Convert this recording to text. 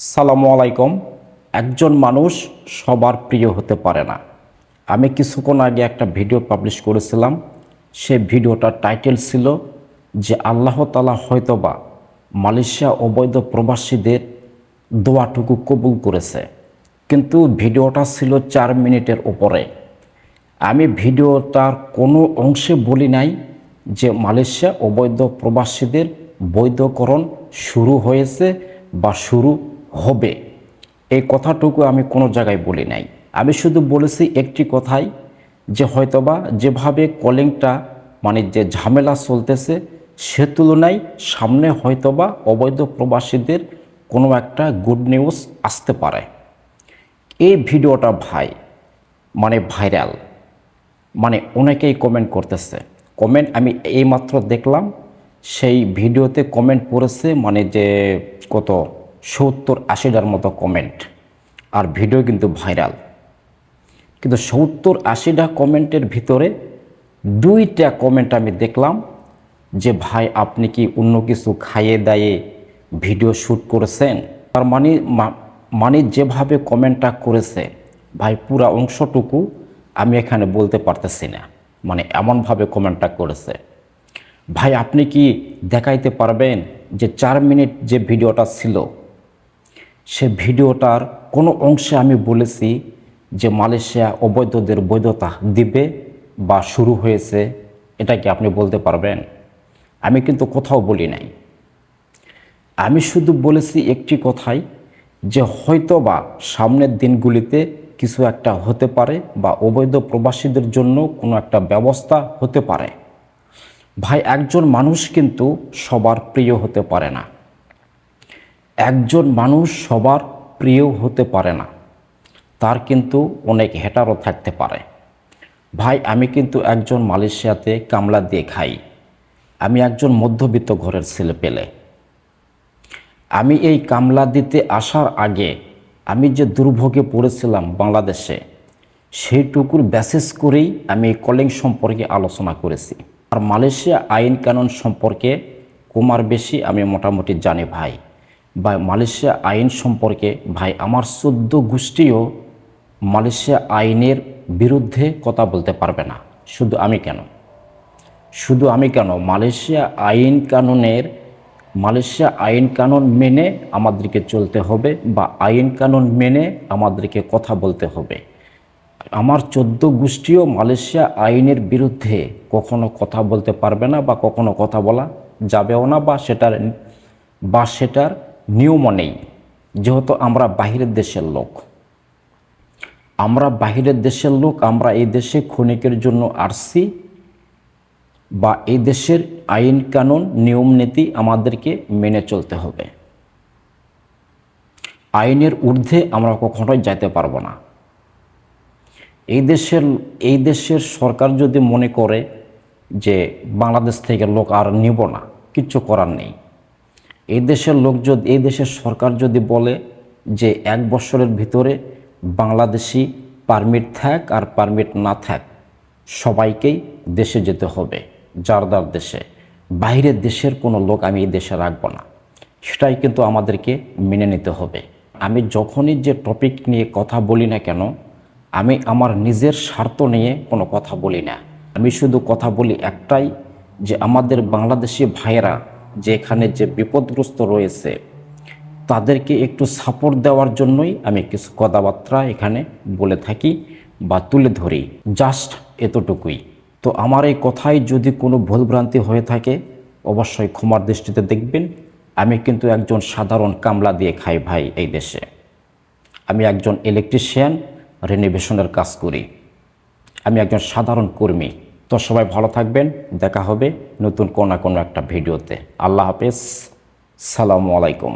সালামু আলাইকুম। একজন মানুষ সবার প্রিয় হতে পারে না। আমি কিছুক্ষণ আগে একটা ভিডিও পাবলিশ করেছিলাম। সেই ভিডিওটার টাইটেল ছিল যে আল্লাহ তাআলা হয়তোবা মালয়েশিয়া অবৈধ প্রবাসীদের দোয়াটুকু কবুল করেছে, কিন্তু ভিডিওটা ছিল 4 মিনিটের উপরে। আমি ভিডিওটার কোনো অংশে বলি নাই যে মালয়েশিয়া অবৈধ প্রবাসীদের বৈধকরণ শুরু হয়েছে বা শুরু হবে, এই কথাটুকু আমি কোনো জায়গায় বলি নাই। আমি শুধু বলেছি একটি কথাই, যে হয়তোবা যেভাবে কলিংটা যে ঝামেলা চলতেছে সে তুলনায় সামনে হয়তোবা অবৈধ প্রবাসীদের কোনো একটা গুড নিউজ আসতে পারে। এই ভিডিওটা ভাইরাল, অনেকেই কমেন্ট করতেছে। কমেন্ট আমি এইমাত্র দেখলাম, সেই ভিডিওতে কমেন্ট পড়েছে যে কত 70-80টার মতো কমেন্ট, আর ভিডিও কিন্তু ভাইরাল। কিন্তু 70-80টা কমেন্টের ভিতরে 2টা কমেন্ট আমি দেখলাম যে ভাই আপনি কি অন্য কিছু খাইয়ে দাইয়ে ভিডিও শ্যুট করেছেন। তার মানে যেভাবে কমেন্টটা করেছে ভাই, পুরা অংশটুকু আমি এখানে বলতে পারতেছি না, এমনভাবে কমেন্টটা করেছে। ভাই আপনি কি দেখাইতে পারবেন যে 4 মিনিট যে ভিডিওটা ছিল, সে ভিডিওটার কোনো অংশে আমি বলেছি যে মালয়েশিয়া অবৈধদের বৈধতা দিবে বা শুরু হয়েছে? এটা কি আপনি বলতে পারবেন? আমি কিন্তু কোথাও বলি নাই। আমি শুধু বলেছি একটি কথাই, যে হয়তোবা সামনের দিনগুলিতে কিছু একটা হতে পারে বা অবৈধ প্রবাসীদের জন্য কোনো একটা ব্যবস্থা হতে পারে। ভাই একজন মানুষ কিন্তু সবার প্রিয় হতে পারে না। একজন মানুষ সবার প্রিয় হতে পারে না, তার কিন্তু অনেক হেটারও থাকতে পারে। ভাই আমি কিন্তু একজন মালয়েশিয়াতে কামলা দিয়ে খাই। আমি একজন মধ্যবিত্ত ঘরের ছেলে পেলে। আমি এই কামলা দিতে আসার আগে আমি যে দুর্ভোগে পড়েছিলাম বাংলাদেশে, সেইটুকুর বেসিস করেই আমি এই কলিং সম্পর্কে আলোচনা করেছি। আর মালয়েশিয়া আইন কানুন সম্পর্কে কমার বেশি আমি মোটামুটি জানি ভাই। বা মালয়েশিয়া আইন সম্পর্কে ভাই আমার 14 গোষ্ঠীও মালয়েশিয়া আইনের বিরুদ্ধে কথা বলতে পারবে না। শুধু আমি কেন মালয়েশিয়া আইন কানুন মেনে আমাদেরকে চলতে হবে, বা আইন কানুন মেনে আমাদেরকে কথা বলতে হবে। আমার 14 গোষ্ঠীও মালয়েশিয়া আইনের বিরুদ্ধে কখনো কথা বলতে পারবে না, বা কখনো কথা বলা যাবেও না, বা সেটার নিয়মও নেই। যেহেতু আমরা বাহিরের দেশের লোক, আমরা এই দেশে ক্ষণিকের জন্য আসছি, বা এই দেশের আইন কানুন নিয়ম নীতি আমাদেরকে মেনে চলতে হবে। আইনের ঊর্ধ্বে আমরা কখনোই যাইতে পারবো না। এই দেশের সরকার যদি মনে করে যে বাংলাদেশ থেকে লোক আর নিব না, কিচ্ছু করার নেই। এই দেশের সরকার যদি বলে যে 1 বছরের ভিতরে বাংলাদেশি পারমিট থাক আর পারমিট না থাক, সবাইকেই দেশে যেতে হবে, যার দেশে। বাইরের দেশের কোনো লোক আমি এই দেশে রাখবো না, সেটাই কিন্তু আমাদেরকে মেনে নিতে হবে। আমি যখনই যে টপিক নিয়ে কথা বলি না কেন, আমি আমার নিজের স্বার্থ নিয়ে কোনো কথা বলি না। আমি শুধু কথা বলি একটাই, যে আমাদের বাংলাদেশি ভাইয়েরা যে এখানে যে বিপদগ্রস্ত রয়েছে, তাদেরকে একটু সাপোর্ট দেওয়ার জন্যই আমি কিছু কথাবার্তা এখানে বলে থাকি বা তুলে ধরি, জাস্ট এতটুকুই। তো আমার এই কথায় যদি কোনো ভুলভ্রান্তি হয়ে থাকে অবশ্যই ক্ষমার দৃষ্টিতে দেখবেন। আমি কিন্তু একজন সাধারণ কামলা দিয়ে খাই ভাই এই দেশে। আমি একজন ইলেকট্রিশিয়ান, রিনোভেশনের কাজ করি। আমি একজন সাধারণ কর্মী। তো সবাই ভালো থাকবেন, দেখা হবে নতুন কোনো একটা ভিডিওতে। আল্লাহ হাফেজ, সালামু আলাইকুম।